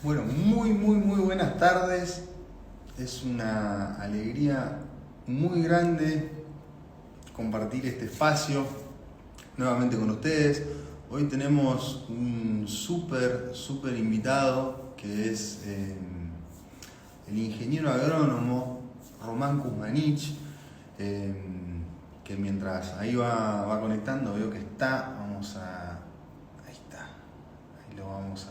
Bueno, muy buenas tardes. Es una alegría muy grande compartir este espacio nuevamente con ustedes. Hoy tenemos un súper invitado que es el ingeniero agrónomo Román Kuzmanich, eh, que mientras ahí va conectando veo que está. Ahí está. Ahí lo vamos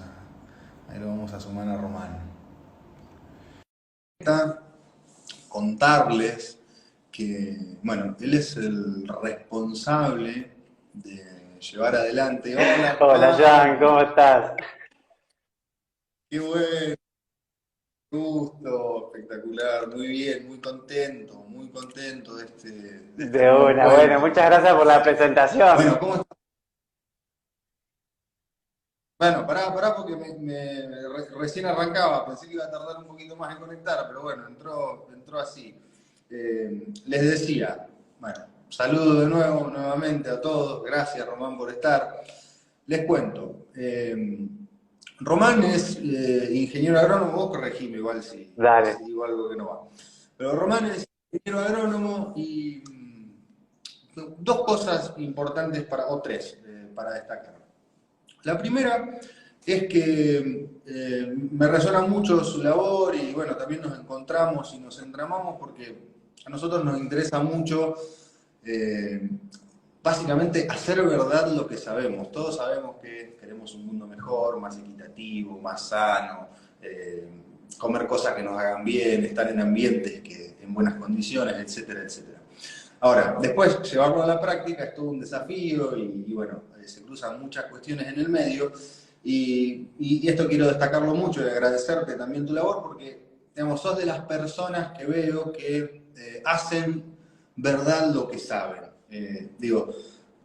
ahí lo vamos a sumar a Román. Contarles que, bueno, él es el responsable de llevar adelante. Hola, Hola Jan, Román, ¿cómo estás? qué buen gusto, espectacular, muy bien, muy contento de este De nuevo una, bueno, encuentro. muchas gracias por la Bueno, presentación. ¿cómo estás? Bueno, pará porque recién arrancaba, pensé que iba a tardar un poquito más en conectar, pero bueno, entró así. Les decía, bueno, saludo de nuevo, nuevamente a todos, gracias Román por estar. Les cuento, Román es ingeniero agrónomo, vos corregime igual si Dale. digo algo que no va. Pero Román es ingeniero agrónomo y dos cosas importantes o tres para destacar. La primera es que me resuena mucho su labor y bueno, también nos encontramos y nos entramamos porque a nosotros nos interesa mucho eh, básicamente hacer verdad lo que sabemos. Todos sabemos que queremos un mundo mejor, más equitativo, más sano, comer cosas que nos hagan bien, estar en ambientes en buenas condiciones, etcétera, etcétera. Ahora, después llevarlo a la práctica es todo un desafío y bueno, se cruzan muchas cuestiones en el medio y esto quiero destacarlo mucho y agradecerte también tu labor porque, digamos, sos de las personas que veo que hacen verdad lo que saben. Digo,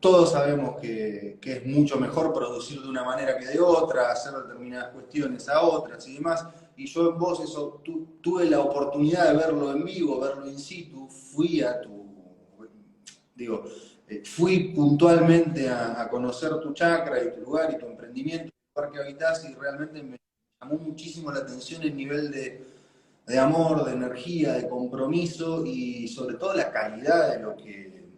todos sabemos que es mucho mejor producir de una manera que de otra, hacer determinadas cuestiones a otras y demás. Y yo en vos eso tuve la oportunidad de verlo en vivo, verlo in situ, digo, fui puntualmente a conocer tu chacra y tu lugar y tu emprendimiento, el lugar que habitás y realmente me llamó muchísimo la atención el nivel de amor, de energía, de compromiso y sobre todo la calidad de lo que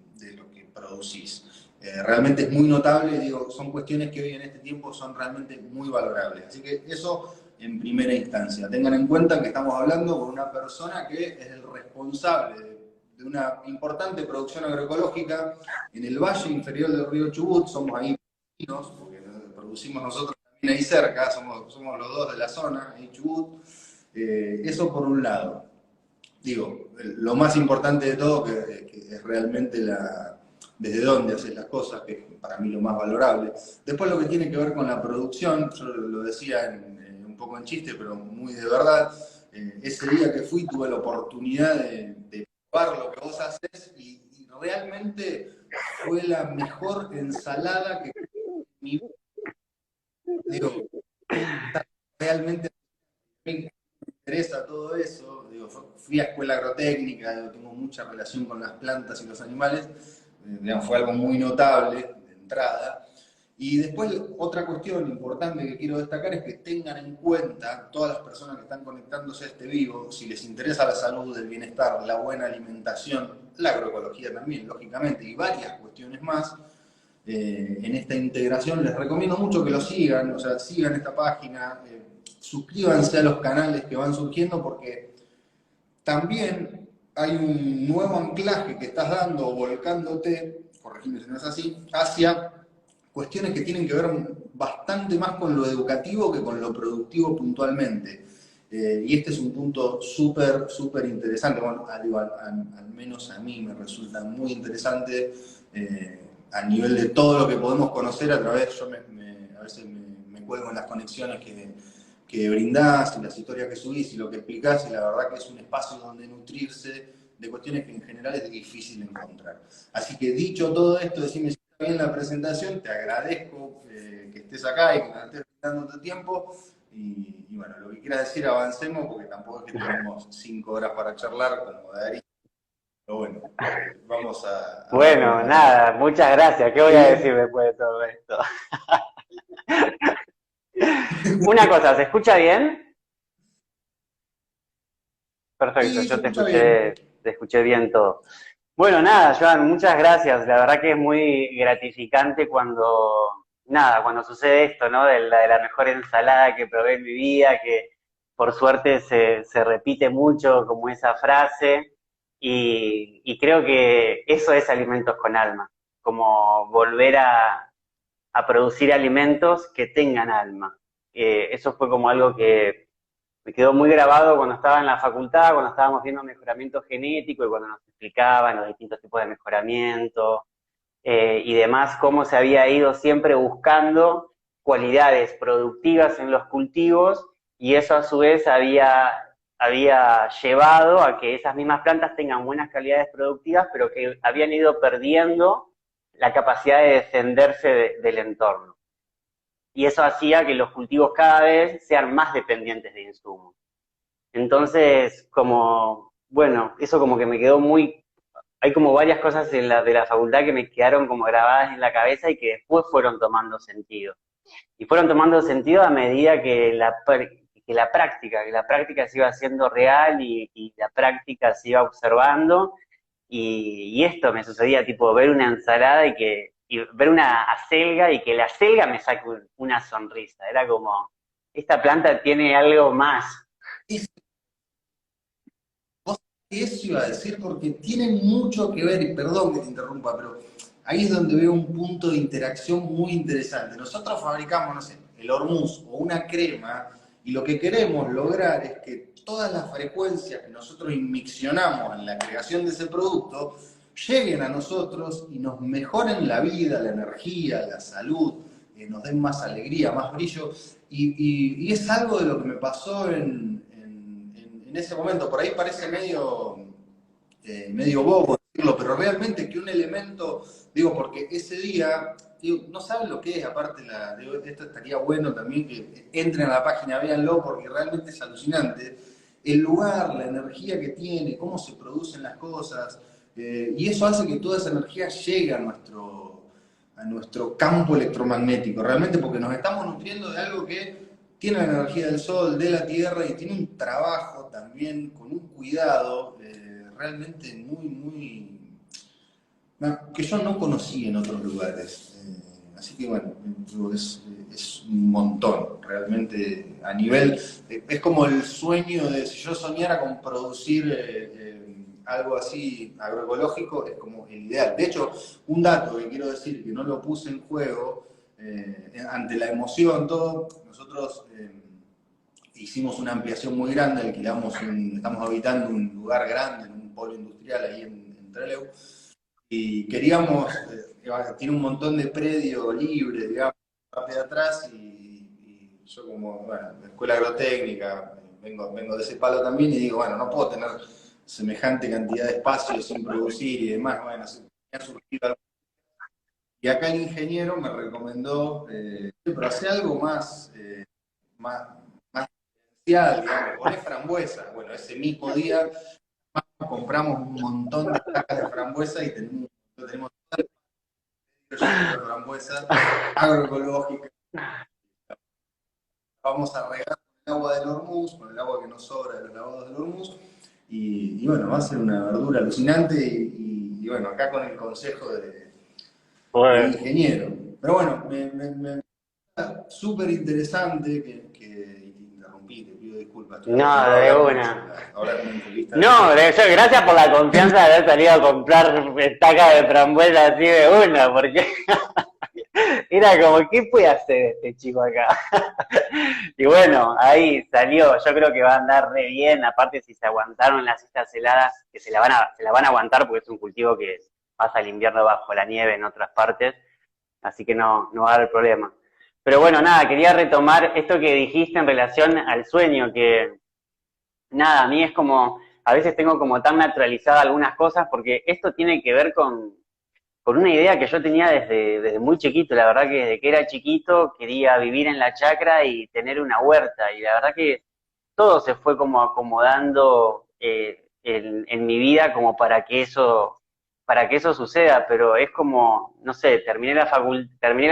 producís. Realmente es muy notable, digo, son cuestiones que hoy en este tiempo son realmente muy valorables. Así que eso en primera instancia. Tengan en cuenta que estamos hablando con una persona que es el responsable de una importante producción agroecológica en el valle inferior del río Chubut. Somos ahí vecinos, porque producimos nosotros también ahí cerca, somos los dos de la zona, ahí Chubut. Eso por un lado. Digo, lo más importante de todo, que es realmente desde dónde haces las cosas, que es para mí lo más valorable. Después lo que tiene que ver con la producción, yo lo decía un poco en chiste, pero muy de verdad, ese día que fui tuve la oportunidad de probar lo que vos haces y realmente fue la mejor ensalada que mi vida, digo, realmente me interesa todo eso, digo, fui a escuela agrotécnica, digo, tengo mucha relación con las plantas y los animales, digamos, fue algo muy notable de entrada. Y después otra cuestión importante que quiero destacar es que tengan en cuenta todas las personas que están conectándose a este vivo, si les interesa la salud, el bienestar, la buena alimentación, la agroecología también, lógicamente, y varias cuestiones más, en esta integración, les recomiendo mucho que lo sigan, o sea, sigan esta página, suscríbanse a los canales que van surgiendo porque también hay un nuevo anclaje que estás dando o volcándote, corregime si no es así, hacia cuestiones que tienen que ver bastante más con lo educativo que con lo productivo puntualmente. Y este es un punto súper interesante. Bueno, al menos a mí me resulta muy interesante a nivel de todo lo que podemos conocer a través, a veces me cuelgo en las conexiones que brindás y las historias que subís y lo que explicás, y la verdad que es un espacio donde nutrirse de cuestiones que en general es difícil encontrar. Así que dicho todo esto, decime si está bien la presentación, te agradezco que estés acá y que me estés dando tu tiempo. Y bueno, lo que quieras decir, avancemos, porque tampoco es que tenemos 5 horas para charlar como Darío. Pero bueno, vamos a darle Bueno, para adelante. nada, muchas gracias. ¿Qué voy a decir Eh, después de todo esto? Una cosa, ¿se escucha bien? Perfecto, Sí, se yo escucha bien. te escuché bien todo. Bueno, nada, Joan, muchas gracias. La verdad que es muy gratificante cuando, nada, cuando sucede esto, ¿no? De la mejor ensalada que probé en mi vida, que por suerte se repite mucho como esa frase, y creo que eso es alimentos con alma, como volver a producir alimentos que tengan alma. Eso fue como algo que me quedó muy grabado cuando estaba en la facultad, cuando estábamos viendo mejoramiento genético y cuando nos explicaban los distintos tipos de mejoramiento y demás, cómo se había ido siempre buscando cualidades productivas en los cultivos y eso a su vez había llevado a que esas mismas plantas tengan buenas calidades productivas, pero que habían ido perdiendo la capacidad de defenderse del entorno. Y eso hacía que los cultivos cada vez sean más dependientes de insumos. Entonces, como, bueno, eso como que me quedó muy, hay como varias cosas de la facultad que me quedaron como grabadas en la cabeza y que después fueron tomando sentido. Y fueron tomando sentido a medida que la práctica se iba haciendo real y la práctica se iba observando. Y esto me sucedía, tipo, ver una ensalada y ver una acelga y que la acelga me saque una sonrisa. Era como, esta planta tiene algo más. Es, Eso iba a decir porque tiene mucho que ver, y perdón que te interrumpa, pero ahí es donde veo un punto de interacción muy interesante. Nosotros fabricamos, no sé, el hormuz o una crema, y lo que queremos lograr es que todas las frecuencias que nosotros inmiccionamos en la creación de ese producto lleguen a nosotros y nos mejoren la vida, la energía, la salud, nos den más alegría, más brillo. Y es algo de lo que me pasó en ese momento. Por ahí parece medio bobo decirlo, pero realmente que un elemento, digo, porque ese día, digo, no saben lo que es, aparte, digo, esto estaría bueno también que entren a la página, véanlo, porque realmente es alucinante. El lugar, la energía que tiene, cómo se producen las cosas, y eso hace que toda esa energía llegue a nuestro campo electromagnético, realmente porque nos estamos nutriendo de algo que tiene la energía del sol, de la tierra y tiene un trabajo también con un cuidado realmente que yo no conocí en otros lugares. Así que bueno, es un montón, realmente a nivel, es como el sueño de, si yo soñara con producir algo así agroecológico, es como el ideal. De hecho, un dato que quiero decir, que no lo puse en juego, ante la emoción, todo, nosotros hicimos una ampliación muy grande, estamos habitando un lugar grande, en un polo industrial ahí en Trelew, y queríamos, tiene un montón de predio libre, digamos, parte de atrás, y yo como, bueno, de escuela agrotécnica, vengo de ese palo también, y digo, bueno, no puedo tener semejante cantidad de espacio sin producir y demás, bueno, se me ha surgido algo. Y acá el ingeniero me recomendó, pero hace algo más, más especial, digamos, poné frambuesa. Bueno, ese mismo día compramos un montón de sacas de frambuesa y tenemos lleno de frambuesas agroecológicas. Vamos a regar con el agua del Hormuz, con el agua que nos sobra de los lavados del Hormuz, y bueno, va a ser una verdura alucinante y bueno, acá con el consejo del Pues, ingeniero. Pero bueno, súper interesante que te interrumpí, te pido disculpas, estoy no, acostumbrado a de hablar con el una. celular. Ahora en una entrevista de No, esto. gracias por la confianza de haber salido a comprar estaca de frambuesa así de una, porque era como, ¿qué puede hacer este chico acá? Y bueno, ahí salió, yo creo que va a andar re bien, aparte si se aguantaron las estas heladas, que se la van a aguantar porque es un cultivo que pasa el invierno bajo la nieve en otras partes, así que no va a haber problema. Pero bueno, nada, quería retomar esto que dijiste en relación al sueño, que nada, a mí es como, a veces tengo como tan naturalizada algunas cosas, porque esto tiene que ver con una idea que yo tenía desde muy chiquito, la verdad que desde que era chiquito quería vivir en la chacra y tener una huerta, y la verdad que todo se fue como acomodando en mi vida como para que eso suceda, pero es como, no sé, terminé la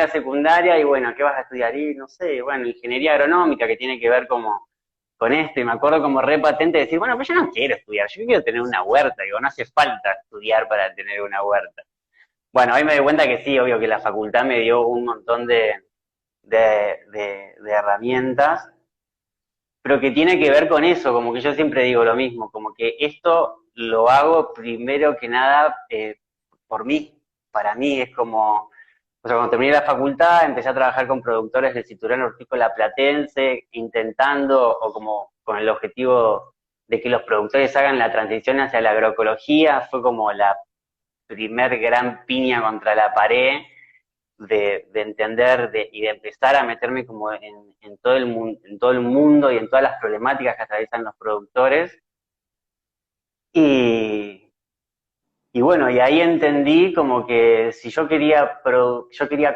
secundaria y bueno, ¿qué vas a estudiar? Y no sé, bueno, ingeniería agronómica que tiene que ver como con esto, y me acuerdo como re patente de decir, bueno, pues yo no quiero estudiar, yo quiero tener una huerta, digo, no hace falta estudiar para tener una huerta. Bueno, hoy me doy cuenta que sí, obvio que la facultad me dio un montón de herramientas, pero que tiene que ver con eso, como que yo siempre digo lo mismo, como que esto lo hago primero que nada por mí, para mí es como, o sea, cuando terminé la facultad empecé a trabajar con productores del cinturón hortícola platense, intentando, o como con el objetivo de que los productores hagan la transición hacia la agroecología, fue como la primer gran piña contra la pared, de entender y de empezar a meterme como en todo en todo el mundo y en todas las problemáticas que atraviesan los productores. Y, y bueno, y ahí entendí como que si yo quería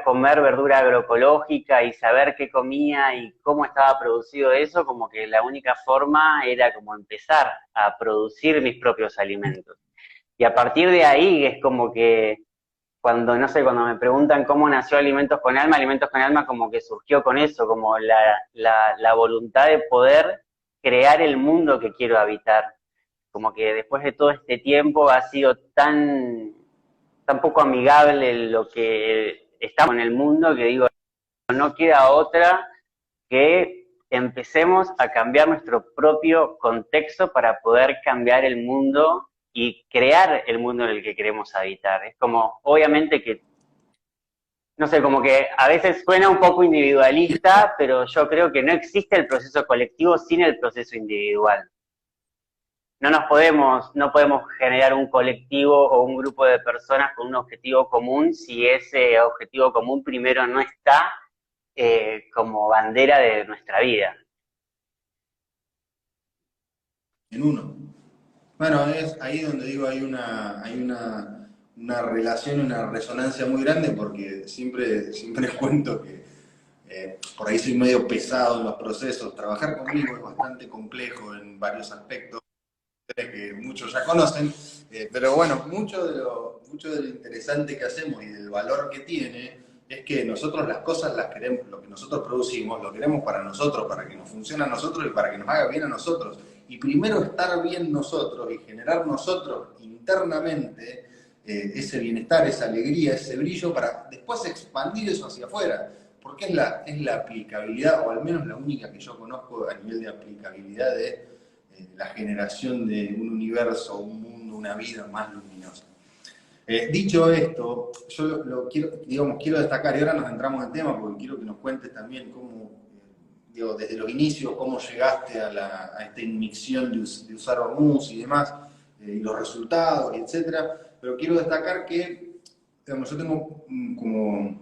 comer verdura agroecológica y saber qué comía y cómo estaba producido eso, como que la única forma era como empezar a producir mis propios alimentos. Y a partir de ahí es como que cuando, no sé, cuando me preguntan cómo nació Alimentos con Alma como que surgió con eso, como la voluntad de poder crear el mundo que quiero habitar. Como que después de todo este tiempo ha sido tan poco amigable lo que estamos en el mundo que digo, no queda otra que empecemos a cambiar nuestro propio contexto para poder cambiar el mundo y crear el mundo en el que queremos habitar. Es como, obviamente que, no sé, como que a veces suena un poco individualista, pero yo creo que no existe el proceso colectivo sin el proceso individual. No podemos generar un colectivo o un grupo de personas con un objetivo común si ese objetivo común primero no está como bandera de nuestra vida. En uno. Bueno, es ahí donde digo una relación, una resonancia muy grande porque siempre cuento que por ahí soy medio pesado en los procesos. Trabajar conmigo es bastante complejo en varios aspectos que muchos ya conocen, pero bueno, mucho de lo interesante que hacemos y del valor que tiene es que nosotros las cosas las queremos, lo que nosotros producimos, lo queremos para nosotros, para que nos funcione a nosotros y para que nos haga bien a nosotros. Y primero estar bien nosotros y generar nosotros internamente ese bienestar, esa alegría, ese brillo, para después expandir eso hacia afuera. Porque es la aplicabilidad, o al menos la única que yo conozco a nivel de aplicabilidad de la generación de un universo, un mundo, una vida más luminosa. Dicho esto, yo quiero destacar, y ahora nos entramos en tema porque quiero que nos cuentes también cómo, desde los inicios, cómo llegaste a esta inmicción de usar Hormuz y demás, y los resultados, etcétera. Pero quiero destacar que, digamos, yo tengo como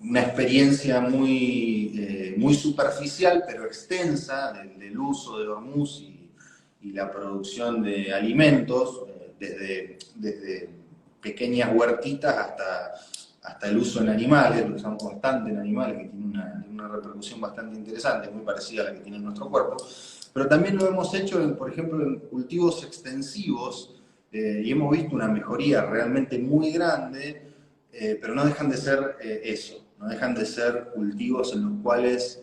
una experiencia muy superficial, pero extensa, del uso de Hormuz y la producción de alimentos, desde pequeñas huertitas hasta el uso en animales, lo usamos bastante en animales, que tiene una repercusión bastante interesante, muy parecida a la que tiene nuestro cuerpo. Pero también lo hemos hecho, por ejemplo, en cultivos extensivos, y hemos visto una mejoría realmente muy grande, pero no dejan de ser eso. No dejan de ser cultivos en los cuales,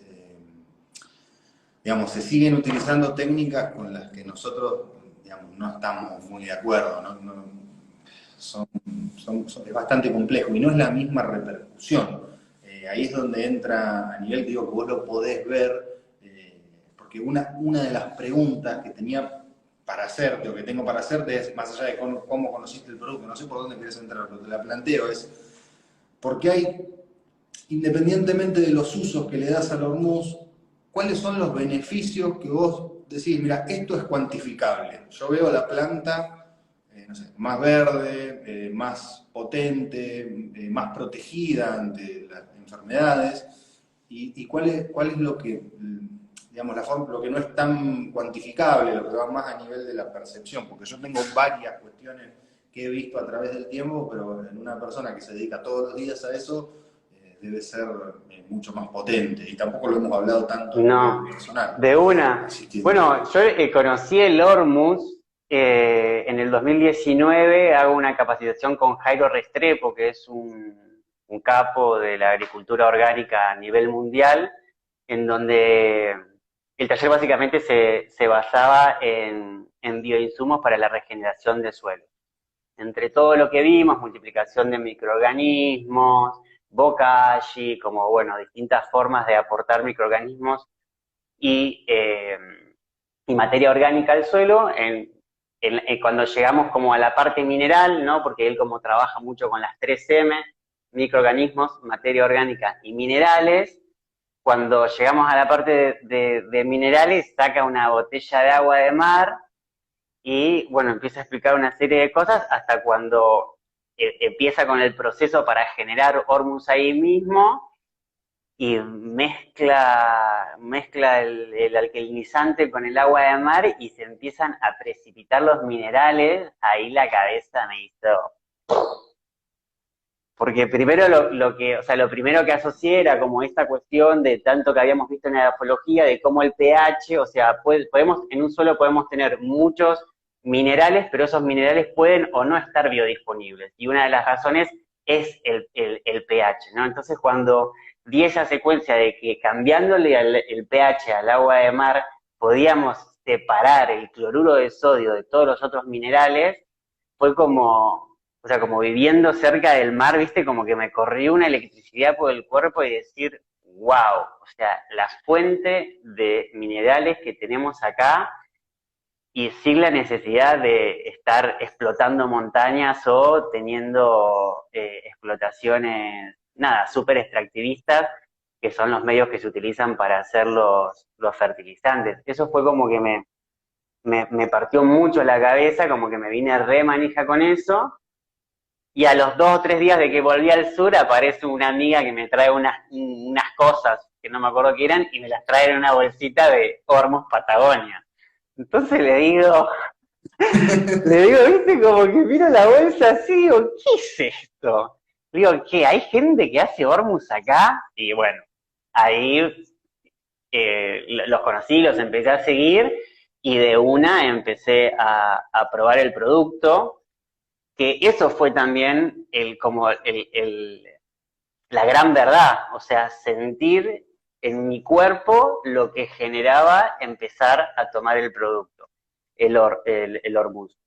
digamos, se siguen utilizando técnicas con las que nosotros, digamos, no estamos muy de acuerdo, es bastante complejo y no es la misma repercusión. Ahí es donde entra a nivel, digo, que vos lo podés ver, porque una de las preguntas que tenía para hacerte, o que tengo para hacerte, es, más allá de cómo conociste el producto, no sé por dónde querés entrar, pero te la planteo, es, porque hay, independientemente de los usos que le das al Hormuz, ¿cuáles son los beneficios que vos decís, mira, esto es cuantificable? Yo veo la planta, no sé, más verde, más potente, más protegida ante las enfermedades, y cuál es lo que, digamos, lo que no es tan cuantificable, lo que va más a nivel de la percepción, porque yo tengo varias cuestiones que he visto a través del tiempo, pero en una persona que se dedica todos los días a eso, debe ser mucho más potente. Y tampoco lo hemos hablado tanto a No, nivel personal. de una. Bueno, yo conocí el Hormuz en el 2019 hago una capacitación con Jairo Restrepo, que es un capo de la agricultura orgánica a nivel mundial, en donde el taller básicamente se basaba en bioinsumos para la regeneración de suelo. Entre todo lo que vimos, multiplicación de microorganismos, bokashi, como bueno, distintas formas de aportar microorganismos y, eh, y materia orgánica al suelo, cuando llegamos como a la parte mineral, ¿no? Porque él como trabaja mucho con las 3M, microorganismos, materia orgánica y minerales, cuando llegamos a la parte de minerales, saca una botella de agua de mar y, bueno, empieza a explicar una serie de cosas hasta cuando empieza con el proceso para generar hormus ahí mismo y mezcla el alcalinizante con el agua de mar y se empiezan a precipitar los minerales. Ahí la cabeza me hizo... Porque primero lo primero que asocié era como esta cuestión de tanto que habíamos visto en la edafología, de cómo el pH, o sea, en un suelo podemos tener muchos minerales, pero esos minerales pueden o no estar biodisponibles. Y una de las razones es el pH, ¿no? Entonces cuando di esa secuencia de que cambiándole el pH al agua de mar podíamos separar el cloruro de sodio de todos los otros minerales, fue como, o sea, como viviendo cerca del mar, viste, como que me corrió una electricidad por el cuerpo y decir, wow, o sea, la fuente de minerales que tenemos acá y sin la necesidad de estar explotando montañas o teniendo explotaciones, nada, súper extractivistas, que son los medios que se utilizan para hacer los fertilizantes. Eso fue como que me partió mucho la cabeza, como que me vine re manija con eso. Y a los 2 o 3 días de que volví al sur aparece una amiga que me trae unas cosas que no me acuerdo qué eran y me las trae en una bolsita de Hormuz Patagonia. Entonces le digo, viste, como que miro la bolsa así, digo, ¿qué es esto? Digo, ¿qué? ¿Hay gente que hace Hormuz acá? Y bueno, ahí los conocí, los empecé a seguir y de una empecé a probar el producto, que eso fue también la gran verdad, o sea, sentir en mi cuerpo lo que generaba empezar a tomar el producto, el Orbus.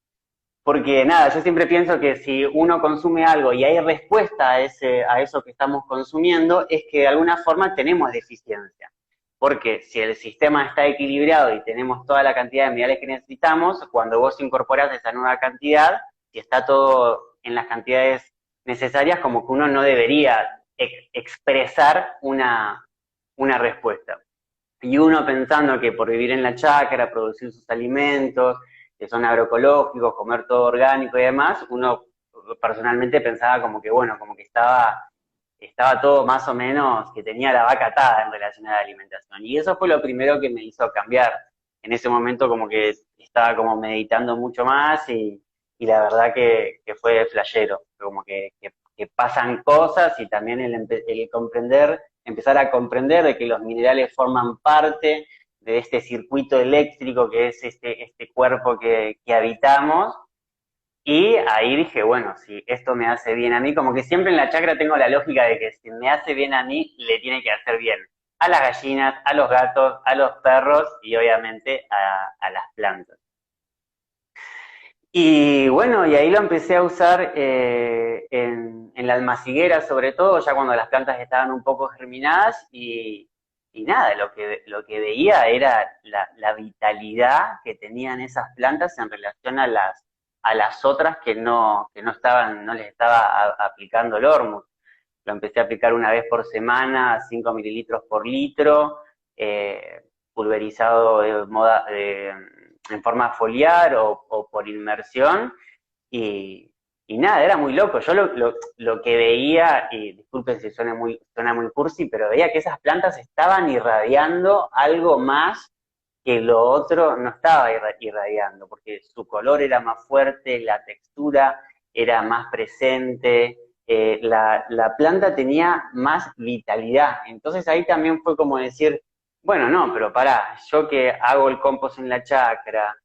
Porque nada, yo siempre pienso que si uno consume algo y hay respuesta a eso que estamos consumiendo, es que de alguna forma tenemos deficiencia. Porque si el sistema está equilibrado y tenemos toda la cantidad de minerales que necesitamos, cuando vos incorporás esa nueva cantidad, si está todo en las cantidades necesarias, como que uno no debería expresar una respuesta. Y uno pensando que por vivir en la chacra, producir sus alimentos, que son agroecológicos, comer todo orgánico y demás, uno personalmente pensaba como que, bueno, como que estaba todo más o menos, que tenía la vaca atada en relación a la alimentación. Y eso fue lo primero que me hizo cambiar. En ese momento como que estaba como meditando mucho más y la verdad que fue flashero, como que pasan cosas y también el comprender, empezar a comprender de que los minerales forman parte de este circuito eléctrico que es este cuerpo que habitamos. Y ahí dije, bueno, si esto me hace bien a mí, como que siempre en la chacra tengo la lógica de que si me hace bien a mí, le tiene que hacer bien a las gallinas, a los gatos, a los perros y obviamente a las plantas. Y bueno, y ahí lo empecé a usar en la almaciguera sobre todo, ya cuando las plantas estaban un poco germinadas y nada, lo que veía era la vitalidad que tenían esas plantas en relación a las otras que no estaban, no les estaba aplicando el Hormuz. Lo empecé a aplicar una vez por semana, 5 mililitros por litro, pulverizado en forma foliar o por inmersión, y nada, era muy loco. Yo lo que veía, y disculpen si suena muy cursi, pero veía que esas plantas estaban irradiando algo más que lo otro no estaba irradiando, porque su color era más fuerte, la textura era más presente, la planta tenía más vitalidad. Entonces ahí también fue como decir, bueno, no, pero pará, yo que hago el compost en la chacra,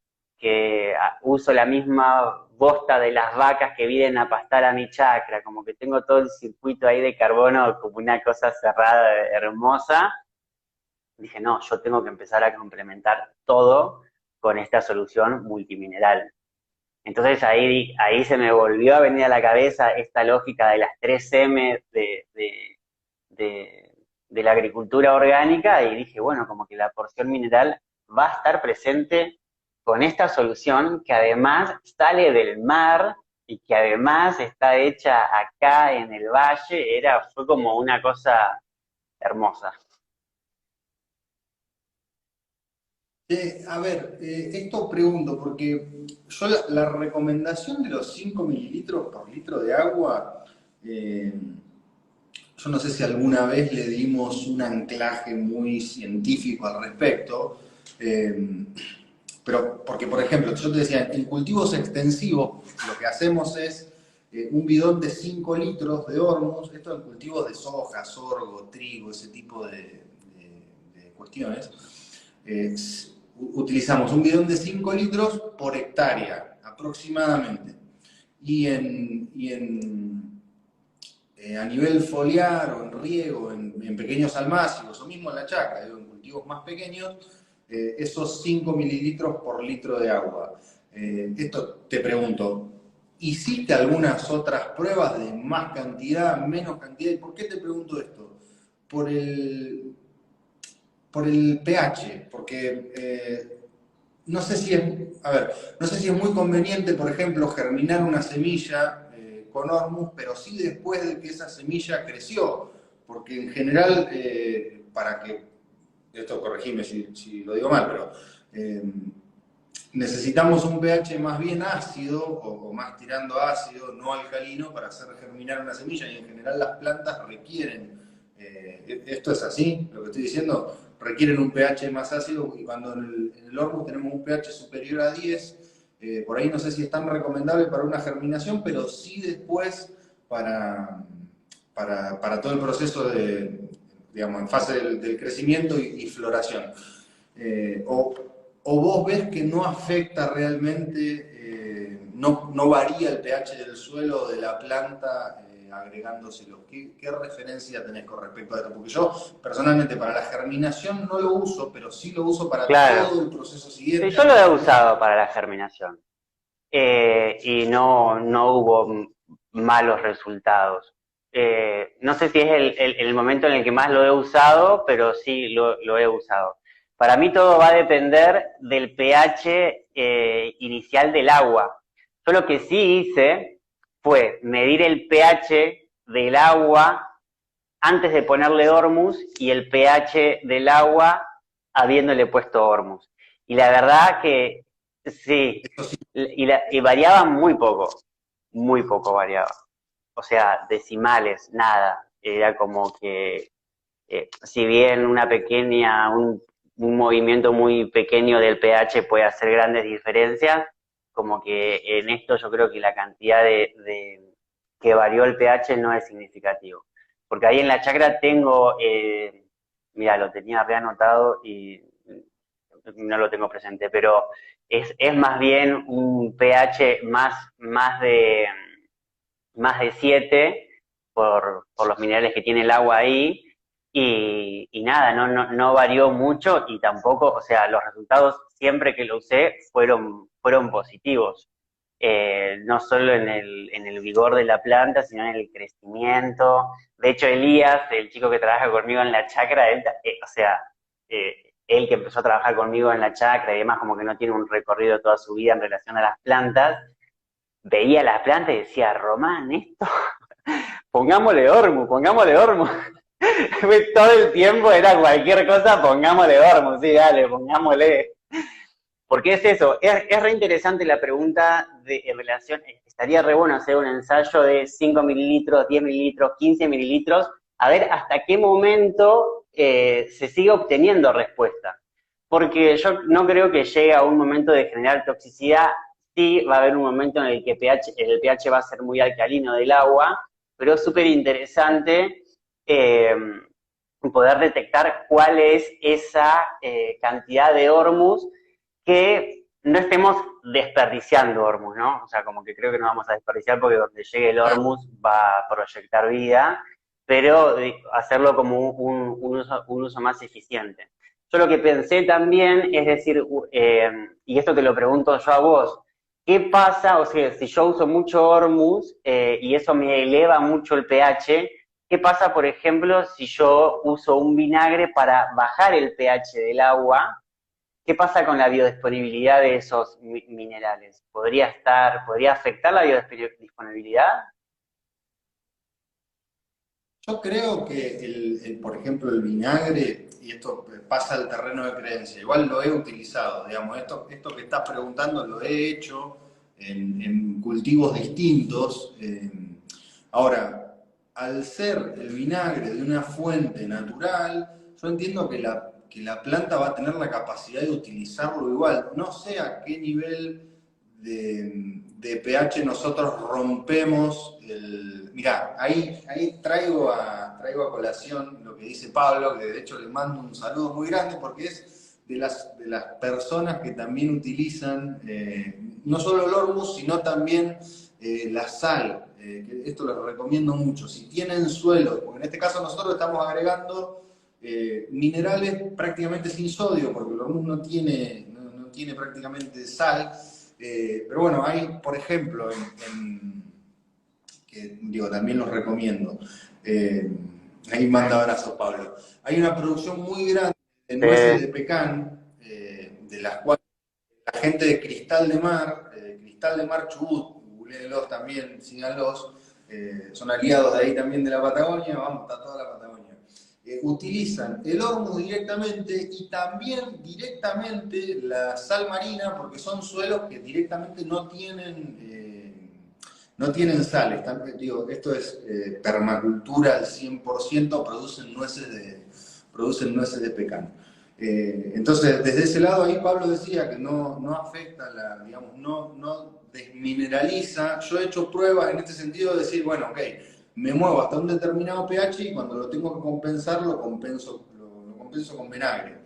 uso la misma bosta de las vacas que vienen a pastar a mi chacra, como que tengo todo el circuito ahí de carbono como una cosa cerrada, hermosa. Dije, no, yo tengo que empezar a complementar todo con esta solución multimineral. Entonces ahí se me volvió a venir a la cabeza esta lógica de las 3M de la agricultura orgánica y dije, bueno, como que la porción mineral va a estar presente con esta solución que además sale del mar y que además está hecha acá en el valle, fue como una cosa hermosa. A ver, esto pregunto, porque yo la recomendación de los 5 mililitros por litro de agua, yo no sé si alguna vez le dimos un anclaje muy científico al respecto, pero porque, por ejemplo, yo te decía, en cultivos extensivos lo que hacemos es un bidón de 5 litros de Hormuz, esto en cultivos de soja, sorgo, trigo, ese tipo de cuestiones. Utilizamos un bidón de 5 litros por hectárea, aproximadamente. A nivel foliar o en riego, en pequeños almácigos, o mismo en la chacra, en cultivos más pequeños, esos 5 mililitros por litro de agua. Esto te pregunto, ¿hiciste algunas otras pruebas de más cantidad, menos cantidad? ¿Y por qué te pregunto esto? Por el, por el pH, porque no sé si es, a ver, no sé si es muy conveniente, por ejemplo, germinar una semilla con Hormuz, pero sí después de que esa semilla creció, porque en general, para que, esto corregime si lo digo mal, pero necesitamos un pH más bien ácido o más tirando a ácido, no alcalino, para hacer germinar una semilla, y en general las plantas requieren, esto es así, lo que estoy diciendo, requieren un pH más ácido, y cuando en el Hormuz tenemos un pH superior a 10, por ahí no sé si es tan recomendable para una germinación, pero sí después para todo el proceso digamos, en fase del crecimiento y floración. O vos ves que no afecta realmente, no varía el pH del suelo o de la planta agregándoselo. ¿Qué referencia tenés con respecto a esto? Porque yo personalmente para la germinación no lo uso, pero sí lo uso para Claro. todo el proceso Sí, siguiente. yo lo he usado para la germinación y no hubo malos resultados. No sé si es el momento en el que más lo he usado, pero sí lo he usado. Para mí todo va a depender del pH inicial del agua. Yo lo que sí hice fue medir el pH del agua antes de ponerle Hormuz y el pH del agua habiéndole puesto Hormuz. Y la verdad que sí, y variaba muy poco variaba. O sea, decimales, nada. Era como que, si bien un movimiento muy pequeño del pH puede hacer grandes diferencias, como que en esto yo creo que la cantidad que varió el pH no es significativo. Porque ahí en la chacra tengo, mira, lo tenía reanotado y no lo tengo presente, pero es más bien un pH más de 7 por los minerales que tiene el agua ahí, y nada, no varió mucho y tampoco, o sea, los resultados siempre que lo usé fueron positivos. No solo en el vigor de la planta, sino en el crecimiento. De hecho, Elías, el chico que trabaja conmigo en la chacra, o sea, él que empezó a trabajar conmigo en la chacra y demás, como que no tiene un recorrido toda su vida en relación a las plantas, veía las plantas y decía, Román, esto, pongámosle Hormuz. Todo el tiempo era cualquier cosa, pongámosle Hormuz, sí, dale, pongámosle. Porque es eso, es re interesante la pregunta en relación, estaría re bueno hacer un ensayo de 5 mililitros, 10 mililitros, 15 mililitros, a ver hasta qué momento se sigue obteniendo respuesta. Porque yo no creo que llegue a un momento de generar toxicidad. Sí va a haber un momento en el que el pH va a ser muy alcalino del agua, pero es súper interesante poder detectar cuál es esa cantidad de Hormuz que no estemos desperdiciando Hormuz, ¿no? O sea, como que creo que no vamos a desperdiciar porque donde llegue el Hormuz va a proyectar vida, pero hacerlo como un uso más eficiente. Yo lo que pensé también es decir, y esto te lo pregunto yo a vos, ¿qué pasa? O sea, si yo uso mucho Hormuz y eso me eleva mucho el pH, ¿qué pasa, por ejemplo, si yo uso un vinagre para bajar el pH del agua? ¿Qué pasa con la biodisponibilidad de esos minerales? ¿Podría afectar la biodisponibilidad? Yo creo que, por ejemplo, el vinagre, y esto pasa al terreno de creencia, igual lo he utilizado, digamos, esto que estás preguntando lo he hecho en cultivos distintos. Ahora, al ser el vinagre de una fuente natural, yo entiendo que la planta va a tener la capacidad de utilizarlo igual. No sé a qué nivel de pH nosotros rompemos el... Mirá, ahí traigo a colación lo que dice Pablo, que de hecho le mando un saludo muy grande porque es de las personas que también utilizan no solo el Hormuz, sino también la sal. Que esto les recomiendo mucho. Si tienen suelo, porque en este caso nosotros estamos agregando minerales prácticamente sin sodio, porque el Hormuz no tiene prácticamente sal. Pero bueno, hay, por ejemplo, que digo, también los recomiendo. Eh, Ahí manda abrazos, Pablo. Hay una producción muy grande de nueces de pecan, de las cuales la gente de Cristal de Mar Chubut, googleenlos también, síganlos, son aliados de ahí también de la Patagonia, vamos, está toda la Patagonia. Utilizan el Hormuz directamente y también directamente la sal marina, porque son suelos que directamente no tienen sal. Digo, esto es permacultura al 100%, producen nueces de pecan. Entonces, desde ese lado ahí Pablo decía que no afecta, digamos, no desmineraliza. Yo he hecho pruebas en este sentido de decir, bueno, ok, me muevo hasta un determinado pH y cuando lo tengo que compensar, lo compenso con vinagre.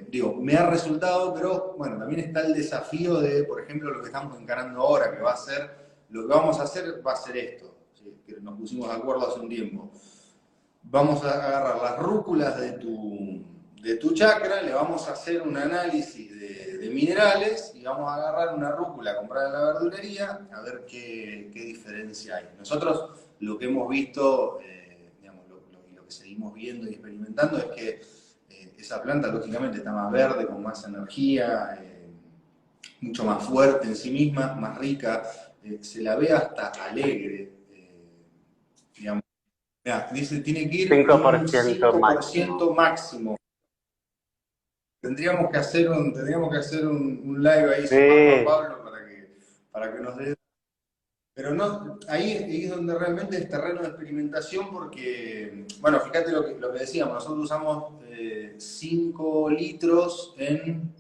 Digo, me ha resultado, pero bueno, también está el desafío de, por ejemplo, lo que estamos encarando ahora, que va a ser, lo que vamos a hacer va a ser esto, ¿sí? Que nos pusimos de acuerdo hace un tiempo. Vamos a agarrar las rúculas de tu chacra, le vamos a hacer un análisis de minerales y vamos a agarrar una rúcula comprada en la verdulería a ver qué diferencia hay. Nosotros lo que hemos visto, digamos, lo que seguimos viendo y experimentando es que esa planta lógicamente está más verde, con más energía, mucho más fuerte en sí misma, más rica, se la ve hasta alegre, digamos. Mirá, dice, tiene que ir un 5% 5% máximo. máximo. Tendríamos que hacer un live ahí sumando a Sí, Pablo para que nos dé. Pero no, ahí es donde realmente es terreno de experimentación porque, bueno, fíjate lo que decíamos, nosotros usamos 5 litros en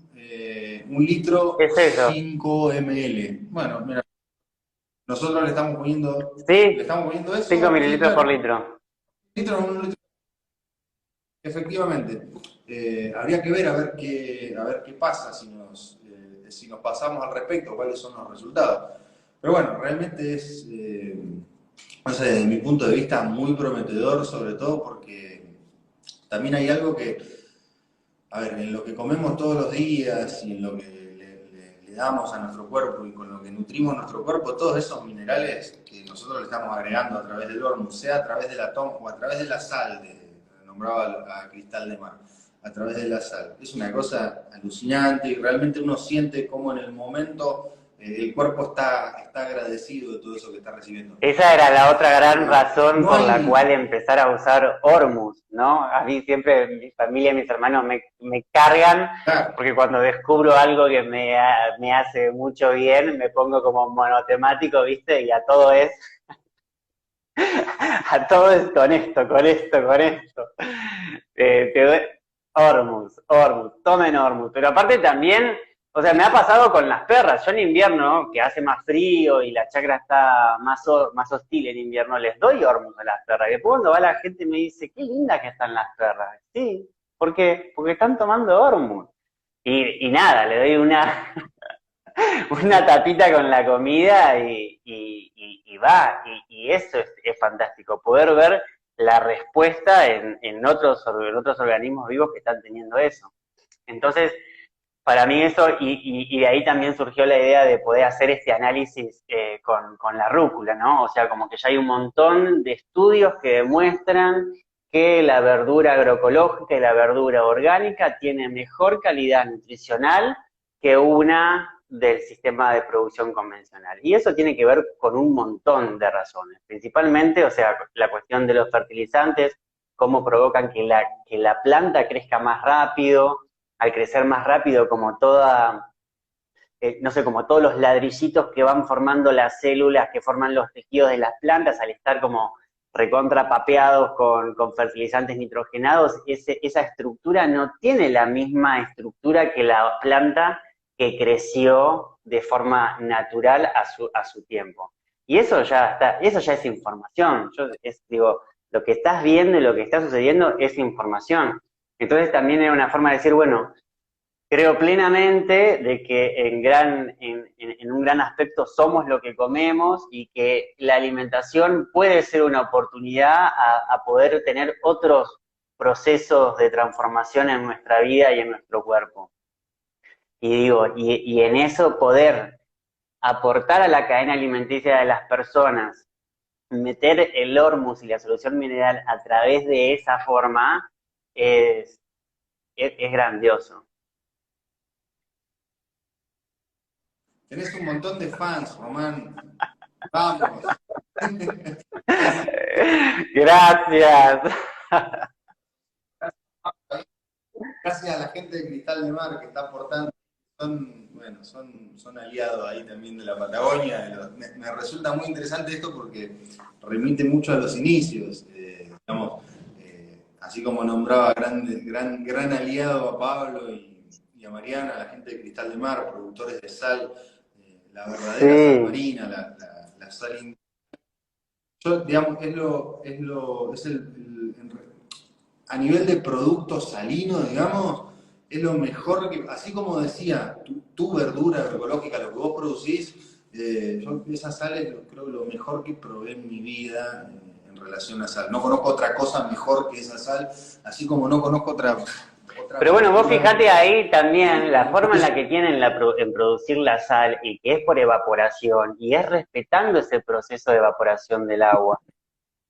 1 litro es eso. 5 ml. Bueno, mira, nosotros le Sí, estamos poniendo 5 eso y mililitros por claro, litro. litro en 1 litro. Efectivamente, habría que ver a ver qué pasa si nos pasamos al respecto, cuáles son los resultados. Pero bueno, realmente es, no sé, desde mi punto de vista, muy prometedor, sobre todo porque también hay algo que, a ver, en lo que comemos todos los días y en lo que le damos a nuestro cuerpo y con lo que nutrimos nuestro cuerpo, todos esos minerales que nosotros le estamos agregando a través del horno, sea a través del atón o a través de la sal, nombraba a Cristal de Mar, a través de la sal. Es una cosa alucinante y realmente uno siente como en el momento el cuerpo está agradecido de todo eso que está recibiendo. Esa era la otra gran razón No por la cual hay... empezar a usar Hormuz, ¿no? A mí siempre, mi familia y mis hermanos me cargan, Claro, porque cuando descubro algo que me hace mucho bien, me pongo como monotemático, ¿viste? Y a todo es, a todo es con esto, con esto, con esto. Te doy Hormuz, tomen Hormuz. Pero aparte también, o sea, me ha pasado con las perras. Yo en invierno, que hace más frío y la chacra está más hostil en invierno, les doy Hormuz a las perras. Y después cuando va la gente me dice, qué linda que están las perras. Sí, ¿por qué? Porque están tomando Hormuz. y nada, le doy una, una tapita con la comida y va. Y eso es fantástico, poder ver la respuesta en otros organismos vivos que están teniendo eso. Entonces, para mí eso, y de ahí también surgió la idea de poder hacer este análisis con la rúcula, ¿no? O sea, como que ya hay un montón de estudios que demuestran que la verdura agroecológica y la verdura orgánica tiene mejor calidad nutricional que una del sistema de producción convencional. Y eso tiene que ver con un montón de razones, principalmente, o sea, la cuestión de los fertilizantes, cómo provocan que la planta crezca más rápido, al crecer más rápido, como toda, no sé, como todos los ladrillitos que van formando las células que forman los tejidos de las plantas, al estar como recontrapapeados con fertilizantes nitrogenados, esa estructura no tiene la misma estructura que la planta que creció de forma natural a su tiempo. Y eso ya está, eso ya es información. Digo, lo que estás viendo y lo que está sucediendo es información. Entonces también era una forma de decir, bueno, creo plenamente de que en un gran aspecto somos lo que comemos y que la alimentación puede ser una oportunidad a poder tener otros procesos de transformación en nuestra vida y en nuestro cuerpo. Y digo, y en eso poder aportar a la cadena alimenticia de las personas, meter el hormus y la solución mineral a través de esa forma, es, es grandioso. Tenés un montón de fans, Román. Vamos. Gracias. Gracias a la gente de Cristal de Mar que está aportando. Son, bueno, son aliados ahí también de la Patagonia. Me resulta muy interesante esto porque remite mucho a los inicios. Digamos, así como nombraba gran aliado a Pablo y a Mariana, la gente de Cristal de Mar, productores de sal, la verdadera sal Sí. marina, la sal indígena. Yo, digamos, a nivel de producto salino, digamos, es lo mejor que, así como decía, tu verdura agroecológica, lo que vos producís, yo esa sal es creo lo mejor que probé en mi vida en relación a sal. No conozco otra cosa mejor que esa sal, así como no conozco otra Pero bueno, vos verdura fijate ahí también la que forma en la que tienen en producir la sal y que es por evaporación y es respetando ese proceso de evaporación del agua.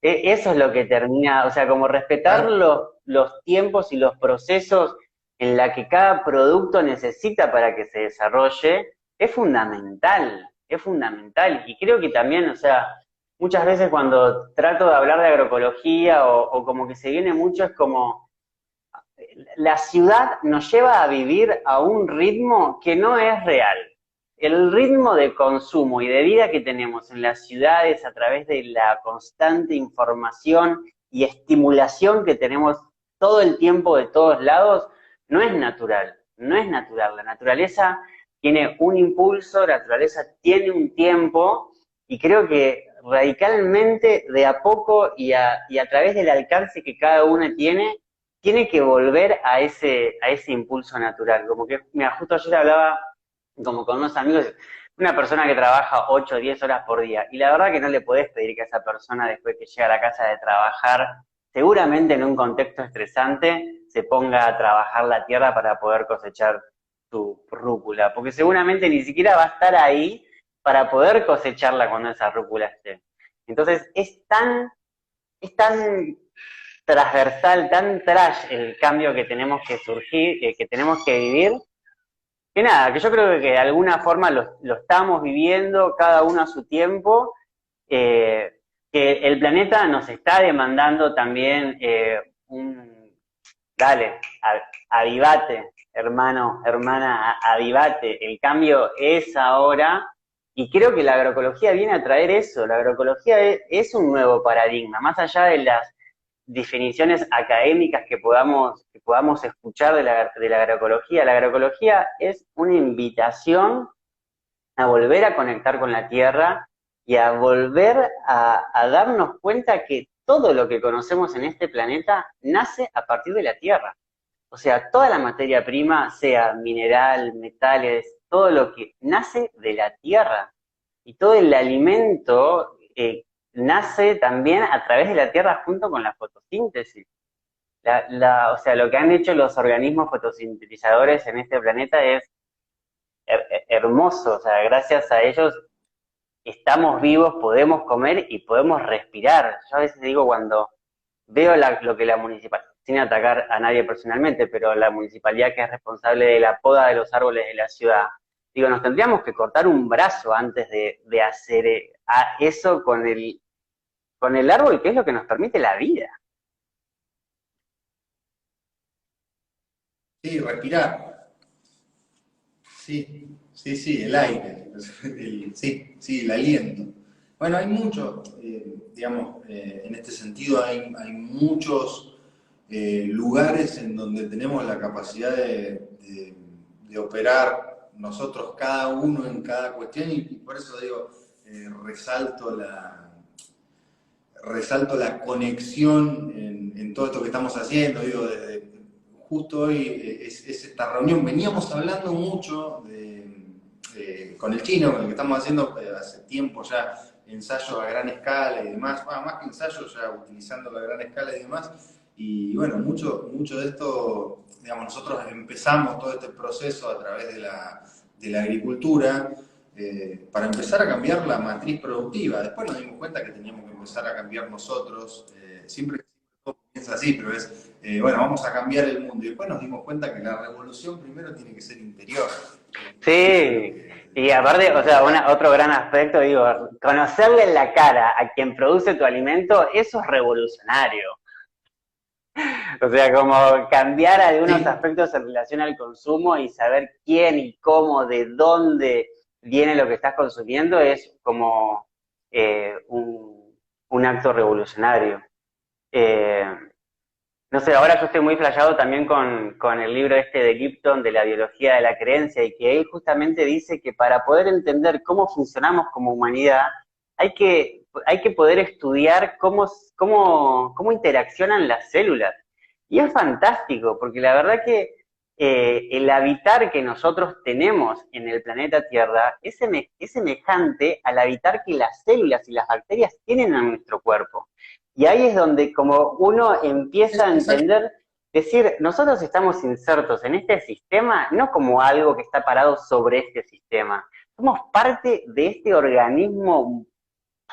Eso es lo que termina, o sea, como respetar los tiempos y los procesos en la que cada producto necesita para que se desarrolle, es fundamental, es fundamental. Y creo que también, o sea, muchas veces cuando trato de hablar de agroecología o como que se viene mucho, es como la ciudad nos lleva a vivir a un ritmo que no es real. El ritmo de consumo y de vida que tenemos en las ciudades a través de la constante información y estimulación que tenemos todo el tiempo de todos lados, no es natural, no es natural. La naturaleza tiene un impulso, la naturaleza tiene un tiempo y creo que radicalmente de a poco y a través del alcance que cada uno tiene que volver a ese impulso natural. Como que, mira, justo ayer hablaba como con unos amigos, una persona que trabaja 8 o 10 horas por día, y la verdad que no le podés pedir que a esa persona después que llega a la casa de trabajar, seguramente en un contexto estresante, se ponga a trabajar la tierra para poder cosechar su rúcula, porque seguramente ni siquiera va a estar ahí para poder cosecharla cuando esa rúcula esté. Entonces es tan transversal, tan trash el cambio que tenemos que surgir, que tenemos que vivir, que nada, que yo creo que de alguna forma lo estamos viviendo cada uno a su tiempo, que el planeta nos está demandando también dale, avivate, hermano, hermana, avivate, el cambio es ahora, y creo que la agroecología viene a traer eso, la agroecología es un nuevo paradigma, más allá de las definiciones académicas que podamos escuchar de la agroecología. La agroecología es una invitación a volver a conectar con la tierra y a volver a darnos cuenta que todo lo que conocemos en este planeta nace a partir de la tierra. O O sea, toda la materia prima, sea mineral, metales, todo lo que nace de la tierra. Y todo el alimento nace también a través de la tierra junto con la fotosíntesis. O sea, lo que han hecho los organismos fotosintetizadores en este planeta es hermoso. O sea, gracias a ellos estamos vivos, podemos comer y podemos respirar. Yo a veces digo cuando veo lo que la municipalidad, sin atacar a nadie personalmente, pero la municipalidad que es responsable de la poda de los árboles de la ciudad, digo, nos tendríamos que cortar un brazo antes de hacer eso con el árbol, que es lo que nos permite la vida. Sí, respirar. Sí, sí, sí, el aire. Sí, sí, el aliento. Bueno, hay mucho, digamos, en este sentido hay muchos lugares en donde tenemos la capacidad de operar nosotros cada uno en cada cuestión y por eso digo, resalto la conexión en todo esto que estamos haciendo, digo, justo hoy es esta reunión, veníamos hablando mucho con el chino, con el que estamos haciendo hace tiempo ya ensayos a gran escala y demás, más que ensayos ya utilizando la gran escala y demás, y bueno, mucho de esto, digamos, nosotros empezamos todo este proceso a través de la agricultura, para empezar a cambiar la matriz productiva. Después nos dimos cuenta que teníamos que empezar a cambiar nosotros, siempre todo piensa así, pero es, bueno, vamos a cambiar el mundo. Y después nos dimos cuenta que la revolución primero tiene que ser interior. Sí, y aparte, o sea, otro gran aspecto, digo, conocerle en la cara a quien produce tu alimento, eso es revolucionario. O sea, como cambiar algunos Sí, aspectos en relación al consumo y saber quién y cómo, de dónde viene lo que estás consumiendo, es como un acto revolucionario. Eh, no sé, ahora yo estoy muy flasheado también con el libro este de Lipton de la biología de la creencia y que él justamente dice que para poder entender cómo funcionamos como humanidad hay que poder estudiar cómo interaccionan las células. Y es fantástico, porque la verdad que el habitar que nosotros tenemos en el planeta Tierra es semejante al habitar que las células y las bacterias tienen en nuestro cuerpo. Y ahí es donde como uno empieza a exacto. entender, decir, nosotros estamos insertos en este sistema, no como algo que está parado sobre este sistema. Somos parte de este organismo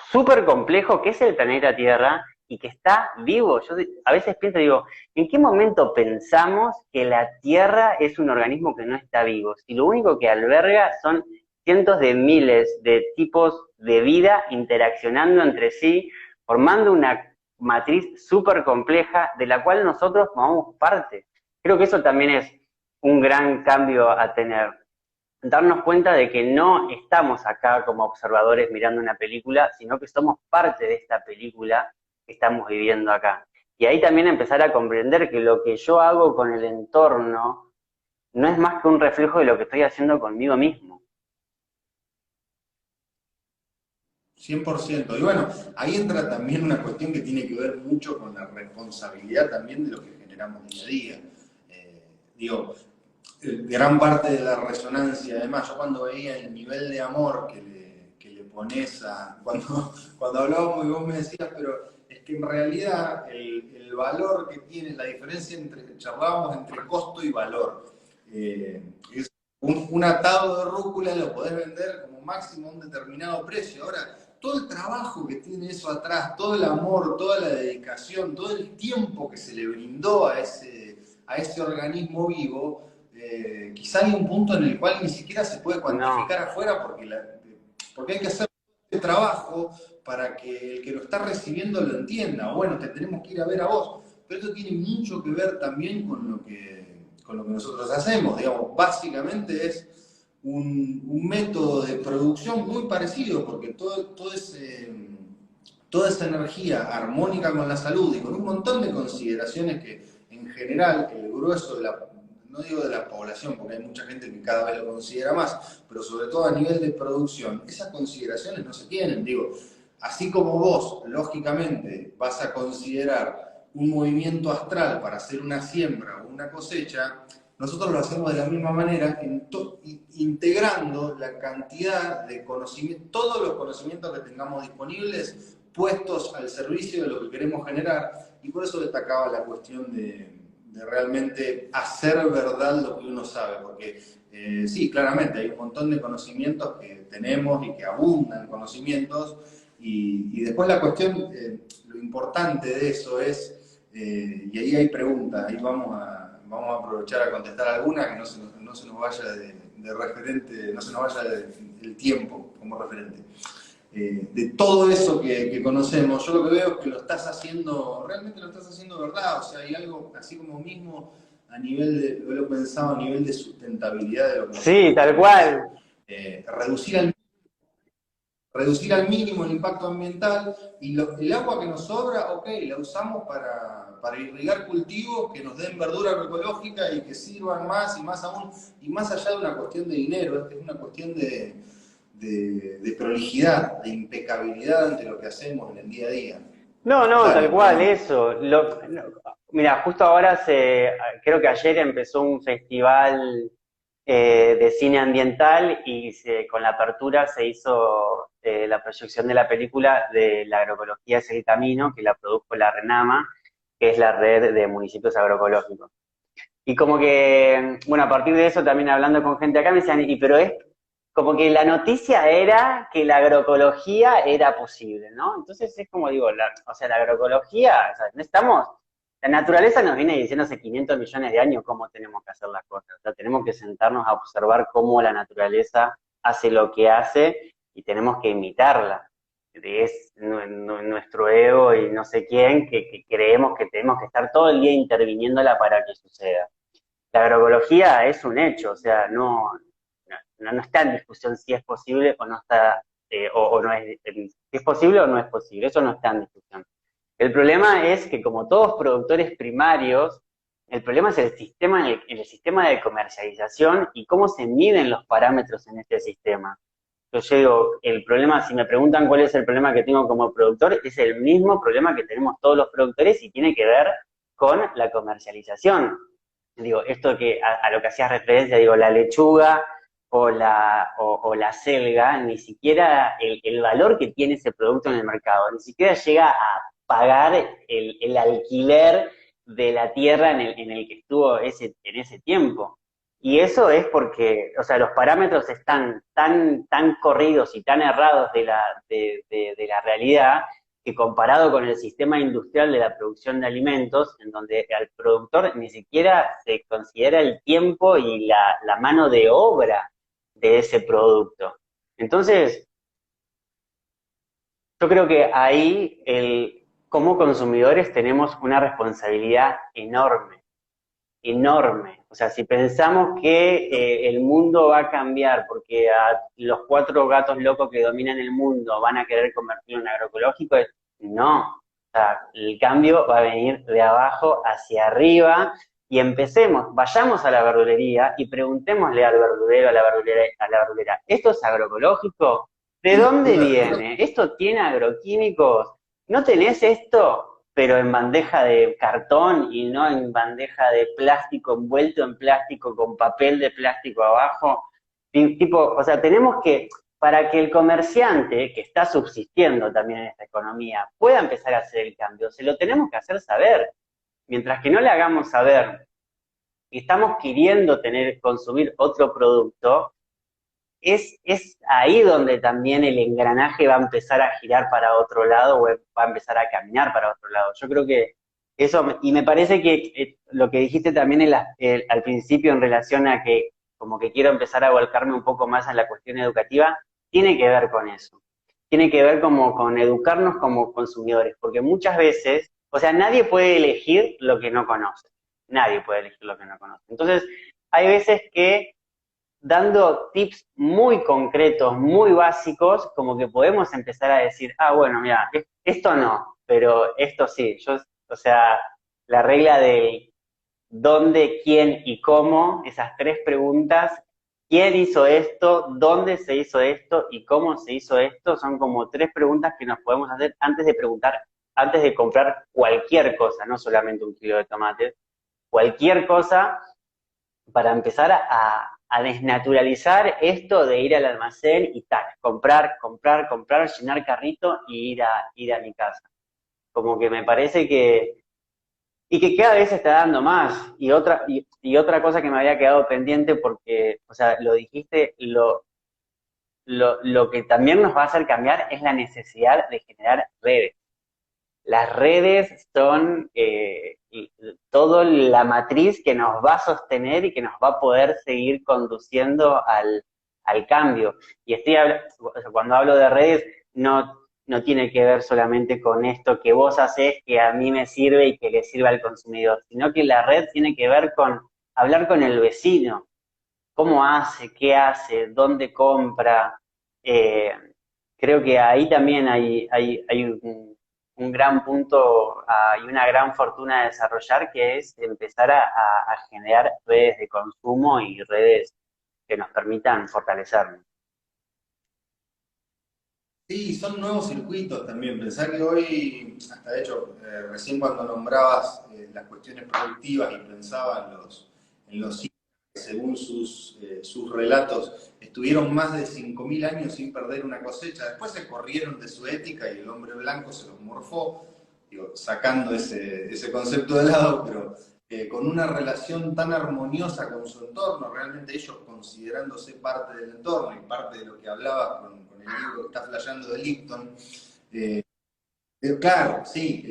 súper complejo que es el planeta Tierra y que está vivo. Yo a veces pienso, digo, ¿en qué momento pensamos que la Tierra es un organismo que no está vivo? Si lo único que alberga son cientos de miles de tipos de vida interaccionando entre sí, formando una matriz súper compleja de la cual nosotros formamos parte. Creo que eso también es un gran cambio a tener, darnos cuenta de que no estamos acá como observadores mirando una película, sino que somos parte de esta película que estamos viviendo acá. Y ahí también empezar a comprender que lo que yo hago con el entorno no es más que un reflejo de lo que estoy haciendo conmigo mismo. 100%. Y bueno, ahí entra también una cuestión que tiene que ver mucho con la responsabilidad también de lo que generamos día a día. Digo, gran parte de la resonancia, además, yo cuando veía el nivel de amor que le pones a. Cuando hablábamos y vos me decías, pero es que en realidad el valor que tiene, la diferencia entre. Charlábamos entre costo y valor. Es un atado de rúcula lo podés vender como máximo a un determinado precio. Ahora, todo el trabajo que tiene eso atrás, todo el amor, toda la dedicación, todo el tiempo que se le brindó a ese organismo vivo, quizá hay un punto en el cual ni siquiera se puede No, cuantificar afuera porque hay que hacer este trabajo para que el que lo está recibiendo lo entienda. O bueno, te tenemos que ir a ver a vos. Pero esto tiene mucho que ver también con lo que nosotros hacemos. Digamos, básicamente es un método de producción muy parecido, porque toda esa energía armónica con la salud y con un montón de consideraciones que en general el grueso de no digo de la población, porque hay mucha gente que cada vez lo considera más, pero sobre todo a nivel de producción, esas consideraciones no se tienen. Digo, así como vos, lógicamente, vas a considerar un movimiento astral para hacer una siembra o una cosecha, nosotros lo hacemos de la misma manera, integrando la cantidad de conocimientos, todos los conocimientos que tengamos disponibles, puestos al servicio de lo que queremos generar, y por eso destacaba la cuestión de realmente hacer verdad lo que uno sabe, porque sí, claramente hay un montón de conocimientos que tenemos y que abundan conocimientos, y después la cuestión, lo importante de eso es, y ahí hay preguntas, ahí vamos a aprovechar a contestar algunas, que no se nos vaya de referente, no se nos vaya el tiempo como referente. De todo eso que conocemos, yo lo que veo es que lo estás haciendo, realmente lo estás haciendo verdad, o sea, hay algo así como mismo a nivel de, yo lo pensaba a nivel de sustentabilidad de lo que Sí, nosotros tal queremos, cual. reducir al mínimo el impacto ambiental, y el agua que nos sobra, ok, la usamos para irrigar cultivos que nos den verdura agroecológica y que sirvan más y más aún, y más allá de una cuestión de dinero, es una cuestión de prolijidad, de impecabilidad ante lo que hacemos en el día a día. No, no, Dale, tal cual, perdón. eso. Mira, justo ahora creo que ayer empezó un festival de cine ambiental y con la apertura se hizo la proyección de la película de La agroecología es el camino, que la produjo la RENAMA, que es la red de municipios agroecológicos. Y como que, bueno, a partir de eso también hablando con gente acá me decían, y pero es como que la noticia era que la agroecología era posible, ¿no? Entonces es como digo, o sea, la agroecología, o sea, no estamos, la naturaleza nos viene diciendo hace 500 millones de años cómo tenemos que hacer las cosas. O sea, tenemos que sentarnos a observar cómo la naturaleza hace lo que hace y tenemos que imitarla. Es nuestro ego y no sé quién que creemos que tenemos que estar todo el día interviniéndola para que suceda. La agroecología es un hecho, o sea, no está en discusión si es posible o no está, o no es, si es posible o no es posible, eso no está en discusión. El problema es que como todos productores primarios, el problema es el sistema de comercialización y cómo se miden los parámetros en este sistema. Yo digo, el problema, si me preguntan cuál es el problema que tengo como productor, es el mismo problema que tenemos todos los productores y tiene que ver con la comercialización. Digo, esto que a lo que hacías referencia, digo, la lechuga o la selga, ni siquiera el valor que tiene ese producto en el mercado, ni siquiera llega a pagar el alquiler de la tierra en el que estuvo en ese tiempo. Y eso es porque, o sea, los parámetros están tan corridos y tan errados de la realidad que comparado con el sistema industrial de la producción de alimentos, en donde al productor ni siquiera se considera el tiempo y la mano de obra de ese producto. Entonces, yo creo que ahí, como consumidores, tenemos una responsabilidad enorme, enorme. O sea, si pensamos que el mundo va a cambiar porque a los 4 gatos locos que dominan el mundo van a querer convertirlo en agroecológico, no. O sea, el cambio va a venir de abajo hacia arriba y empecemos, vayamos a la verdulería y preguntémosle al verdulero, a la verdulera, ¿esto es agroecológico? ¿De Sin dónde duda, creo viene? ¿Esto tiene agroquímicos? ¿No tenés esto, pero en bandeja de cartón y no en bandeja de plástico, envuelto en plástico, con papel de plástico abajo? Tipo, o sea, tenemos que, para que el comerciante, que está subsistiendo también en esta economía, pueda empezar a hacer el cambio, se lo tenemos que hacer saber. Mientras que no le hagamos saber que estamos queriendo consumir otro producto, es ahí donde también el engranaje va a empezar a girar para otro lado o va a empezar a caminar para otro lado. Yo creo que eso, y me parece que lo que dijiste también al principio en relación a que como que quiero empezar a volcarme un poco más en la cuestión educativa, tiene que ver con eso. Tiene que ver como con educarnos como consumidores, porque muchas veces, o sea, nadie puede elegir lo que no conoce. Nadie puede elegir lo que no conoce. Entonces, hay veces que dando tips muy concretos, muy básicos, como que podemos empezar a decir, ah, bueno, mira, esto no, pero esto sí. O sea, la regla de dónde, quién y cómo, esas 3 preguntas, quién hizo esto, dónde se hizo esto y cómo se hizo esto, son como 3 preguntas que nos podemos hacer antes de preguntar antes de comprar cualquier cosa, no solamente un kilo de tomates, cualquier cosa, para empezar a desnaturalizar esto de ir al almacén y tal, comprar, comprar, comprar, llenar carrito y ir a mi casa. Como que me parece y que cada vez se está dando más. Y otra cosa que me había quedado pendiente porque, o sea, lo dijiste, lo que también nos va a hacer cambiar es la necesidad de generar redes. Las redes son toda la matriz que nos va a sostener y que nos va a poder seguir conduciendo al cambio. Y o sea, cuando hablo de redes, no tiene que ver solamente con esto que vos haces, que a mí me sirve y que le sirve al consumidor, sino que la red tiene que ver con hablar con el vecino, cómo hace, dónde compra. Eh, Creo que ahí también hay un gran punto y una gran fortuna a desarrollar, que es empezar a generar redes de consumo y redes que nos permitan fortalecernos. Sí, son nuevos circuitos también. Pensar que hoy, hasta de hecho, recién cuando nombrabas las cuestiones productivas y pensaba en los incas que según sus relatos estuvieron más de 5.000 años sin perder una cosecha. Después se corrieron de su ética y el hombre blanco se los morfó, digo, sacando ese concepto de lado, pero con una relación tan armoniosa con su entorno, realmente ellos considerándose parte del entorno y parte de lo que hablabas con el libro que está flasheando de Lipton. Eh, claro, sí,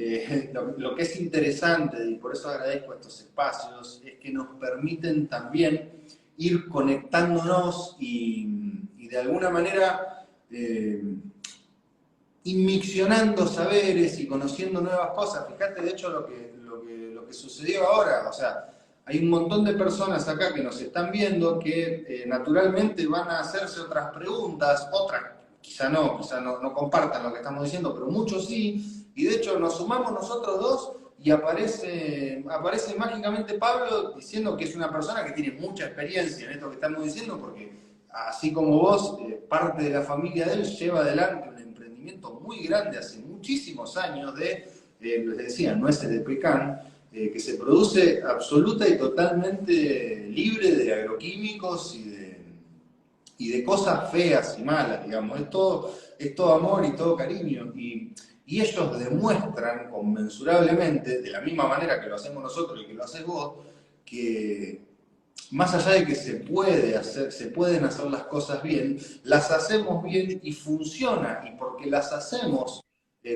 lo que es interesante, y por eso agradezco estos espacios, es que nos permiten también ir conectándonos y de alguna manera inmiccionando saberes y conociendo nuevas cosas. Fíjate, de hecho, lo que sucedió ahora, o sea, hay un montón de personas acá que nos están viendo que naturalmente van a hacerse otras preguntas, otras quizá no compartan lo que estamos diciendo, pero muchos sí, y de hecho nos sumamos nosotros dos y aparece mágicamente Pablo diciendo que es una persona que tiene mucha experiencia en esto que estamos diciendo, porque así como vos, parte de la familia de él lleva adelante un emprendimiento muy grande hace muchísimos años de, les decía, nueces de pecan, que se produce absoluta y totalmente libre de agroquímicos y de cosas feas y malas, digamos. Es todo amor y todo cariño. Y ellos demuestran conmensurablemente, de la misma manera que lo hacemos nosotros y que lo haces vos, que más allá de que se pueden hacer las cosas bien, las hacemos bien y funciona. Y porque las hacemos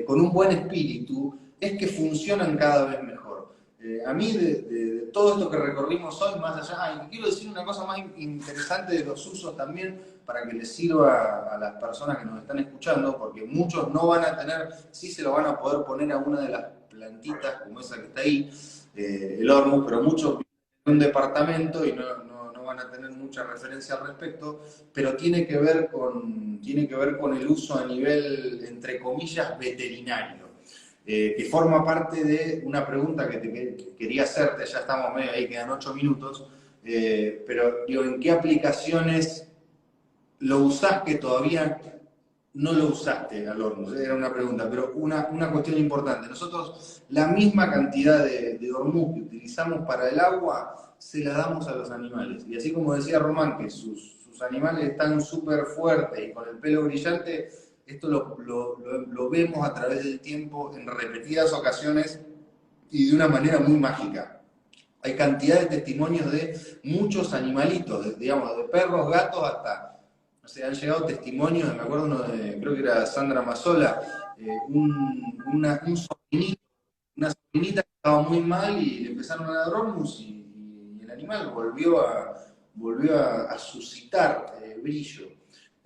con un buen espíritu, es que funcionan cada vez mejor. A mí, de todo esto que recorrimos hoy, más allá, y quiero decir una cosa más interesante de los usos también, para que les sirva a las personas que nos están escuchando, porque muchos no van a tener, sí se lo van a poder poner a una de las plantitas, como esa que está ahí, el horno, pero muchos un departamento y no van a tener mucha referencia al respecto, pero tiene que ver con el uso a nivel, entre comillas, veterinario, que forma parte de una pregunta que quería hacerte, ya estamos medio ahí, quedan 8 minutos, pero digo, ¿en qué aplicaciones lo usás que todavía no lo usaste al horno? Era una pregunta, pero una cuestión importante. Nosotros la misma cantidad de hormuz que utilizamos para el agua, se la damos a los animales. Y así como decía Román, que sus animales están súper fuertes y con el pelo brillante, esto lo vemos a través del tiempo en repetidas ocasiones y de una manera muy mágica. Hay cantidad de testimonios de muchos animalitos, digamos, de perros, gatos, hasta, o sea, han llegado testimonios, me acuerdo uno de, creo que era Sandra Mazzola, un sobrinito, una sobrinita que estaba muy mal y le empezaron a dar hormus y el animal volvió a suscitar brillo.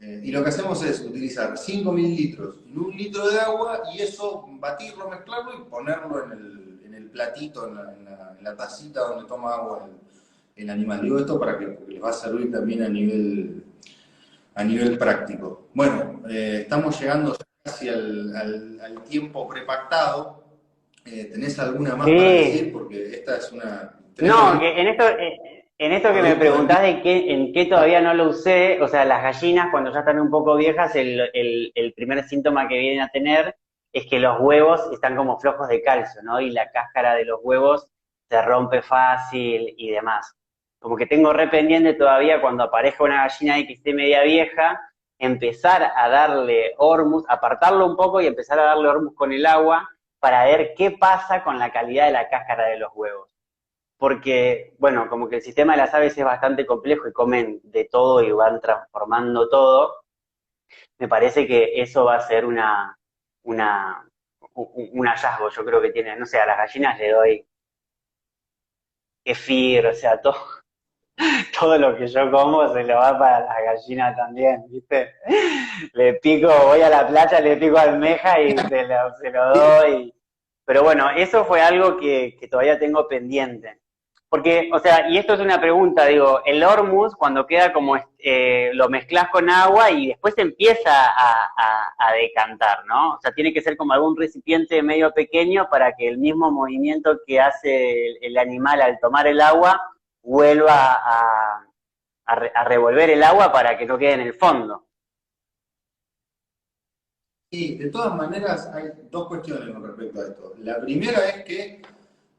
Y lo que hacemos es utilizar 5 mililitros en 1 litro de agua y eso batirlo, mezclarlo y ponerlo en el platito, en la tacita donde toma agua el animal. Digo esto porque les va a servir también a nivel práctico. Bueno, estamos llegando casi al tiempo prepactado. ¿Tenés alguna más para decir? Sí, Porque esta es una... no, que en esto que me Producto preguntás de en qué todavía no lo usé, o sea, las gallinas cuando ya están un poco viejas, el primer síntoma que vienen a tener es que los huevos están como flojos de calcio, ¿no? Y la cáscara de los huevos se rompe fácil y demás. Como que tengo re pendiente todavía cuando aparezca una gallina ahí que esté media vieja, empezar a darle hormus, apartarlo un poco y empezar a darle hormus con el agua para ver qué pasa con la calidad de la cáscara de los huevos. Porque, bueno, como que el sistema de las aves es bastante complejo y comen de todo y van transformando todo, me parece que eso va a ser una, un hallazgo. Yo creo que tiene, no sé, a las gallinas le doy kefir, o sea, todo, todo lo que yo como se lo va para las gallinas también, ¿viste? Le pico, voy a la playa, le pico almeja y se lo doy. Pero bueno, eso fue algo que todavía tengo pendiente. Porque, o sea, y esto es una pregunta, digo, el hormus cuando queda como, lo mezclas con agua y después empieza a decantar, ¿no? O sea, tiene que ser como algún recipiente medio pequeño para que el mismo movimiento que hace el animal al tomar el agua vuelva a revolver el agua para que no quede en el fondo. Sí, de todas maneras hay dos cuestiones con respecto a esto. La primera es que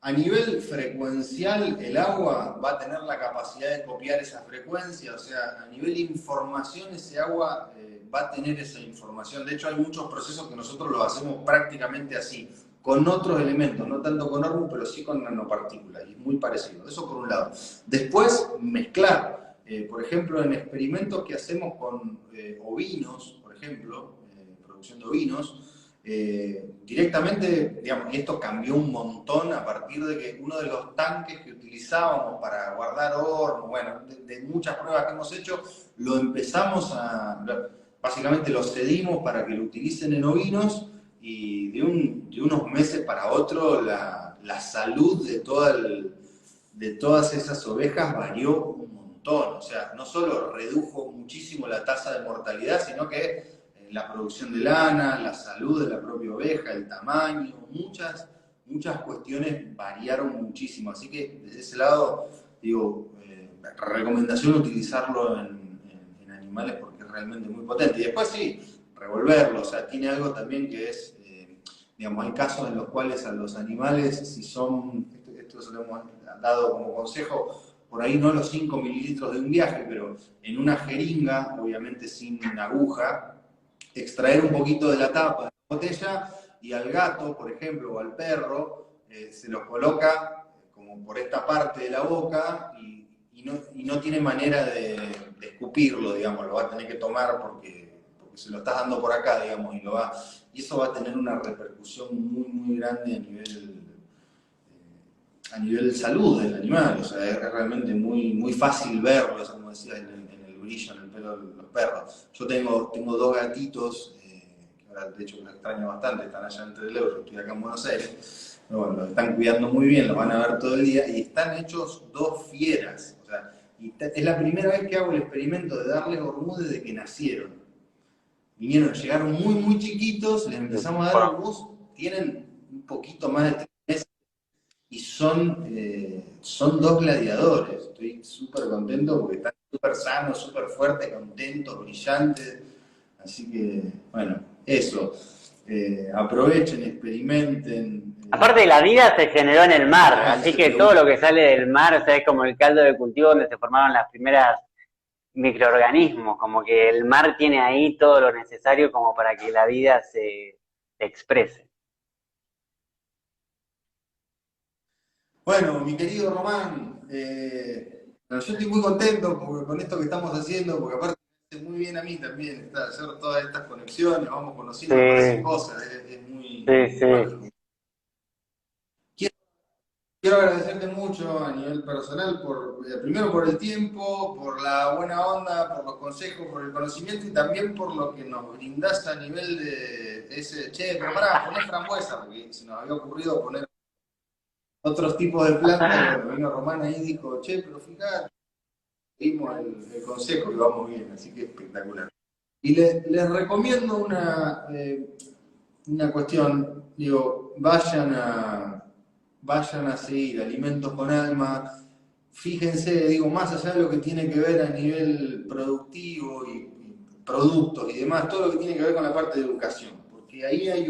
a nivel frecuencial el agua va a tener la capacidad de copiar esa frecuencia, o sea, a nivel información ese agua va a tener esa información. De hecho hay muchos procesos que nosotros los hacemos prácticamente así, con otros elementos, no tanto con hormuz, pero sí con nanopartículas, y es muy parecido. Eso por un lado. Después, mezclar. Por ejemplo, en experimentos que hacemos con ovinos, por ejemplo, producción de ovinos, directamente, digamos, y esto cambió un montón a partir de que uno de los tanques que utilizábamos para guardar horno, bueno, de muchas pruebas que hemos hecho, lo empezamos básicamente lo cedimos para que lo utilicen en ovinos y de unos meses para otro la salud de todas esas ovejas varió un montón, o sea, no solo redujo muchísimo la tasa de mortalidad, sino que la producción de lana, la salud de la propia oveja, el tamaño, muchas cuestiones variaron muchísimo. Así que desde ese lado, digo, recomendación utilizarlo en animales porque es realmente muy potente. Y después sí, revolverlo, o sea, tiene algo también que es, digamos, hay casos en los cuales a los animales, si son, esto se lo hemos dado como consejo, por ahí no los 5 mililitros de un viaje, pero en una jeringa, obviamente sin aguja, extraer un poquito de la tapa de la botella y al gato, por ejemplo, o al perro, se los coloca como por esta parte de la boca y no tiene manera de escupirlo, digamos, lo va a tener que tomar porque se lo estás dando por acá, digamos, y eso va a tener una repercusión muy, muy grande a nivel salud del animal, o sea, es realmente muy, muy fácil verlo, como decía, en el brillo, en el pelo de los perros. Yo tengo dos gatitos, que ahora de hecho los extraño bastante, están allá en Trelew, yo estoy acá en Buenos Aires, pero bueno, los están cuidando muy bien, los van a ver todo el día, y están hechos dos fieras, o sea, es la primera vez que hago el experimento de darles hormuz desde que nacieron. Llegaron muy, muy chiquitos, les empezamos a dar hormuz, tienen un poquito más de 3 meses, y son dos gladiadores. Estoy súper contento porque están súper sanos, súper fuertes, contentos, brillantes. Así que, bueno, eso. Aprovechen, experimenten. Aparte, la vida se generó en el mar, así que todo lo que sale del mar, o sea, es como el caldo de cultivo donde se formaron las primeras microorganismos, como que el mar tiene ahí todo lo necesario como para que la vida se exprese. Bueno, mi querido Román, yo estoy muy contento con esto que estamos haciendo, porque aparte me hace muy bien a mí también hacer todas estas conexiones, vamos conociendo Sí, cosas, es muy, sí, muy sí. mágico. Quiero agradecerte mucho a nivel personal, primero por el tiempo, por la buena onda, por los consejos, por el conocimiento y también por lo que nos brindás a nivel de ese, che, pero pará, poné frambuesa, porque se nos había ocurrido poner otros tipos de plantas y bueno, vino Román ahí y dijo, che, pero fíjate, dimos el consejo y vamos bien, así que espectacular. Y les recomiendo una cuestión, digo, vayan a seguir Alimentos con Alma, fíjense, digo, más allá de lo que tiene que ver a nivel productivo y productos y demás, todo lo que tiene que ver con la parte de educación, porque ahí hay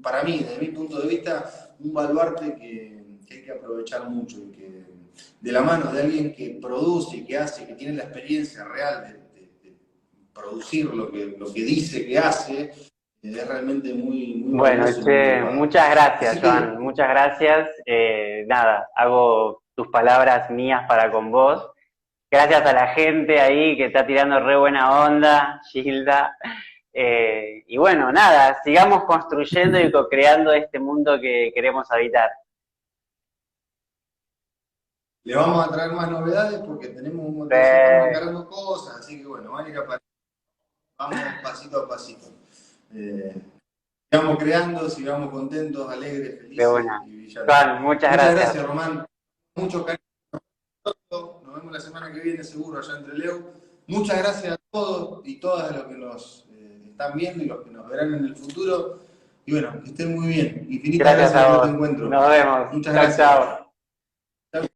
para mí, desde mi punto de vista, un baluarte que hay que aprovechar mucho y que de la mano de alguien que produce, que hace, que tiene la experiencia real de producir lo que dice que hace, es realmente muy Bueno, valioso y muy che, elevado. muchas gracias, Así que Joan, muchas gracias. Nada, hago tus palabras mías para con vos. Gracias a la gente ahí que está tirando re buena onda, Gilda. Y bueno, nada, sigamos construyendo y co-creando este mundo que queremos habitar. le vamos a traer más novedades porque tenemos un montón, ya estamos Eh, encargando cosas, así que bueno, van a ir vamos pasito a pasito. Eh, sigamos creando, sigamos contentos, alegres, de felices una. y brillando. Joan, muchas Muchas gracias. gracias, Román. Mucho cariño. Nos vemos la semana que viene seguro allá entre Leo. Muchas gracias a todos y todas los que nos están viendo y los que nos verán en el futuro. Y bueno, que estén muy bien. Infinitas Gracias gracias a por este vos. encuentro. Nos vemos. Muchas Chao, gracias. chao.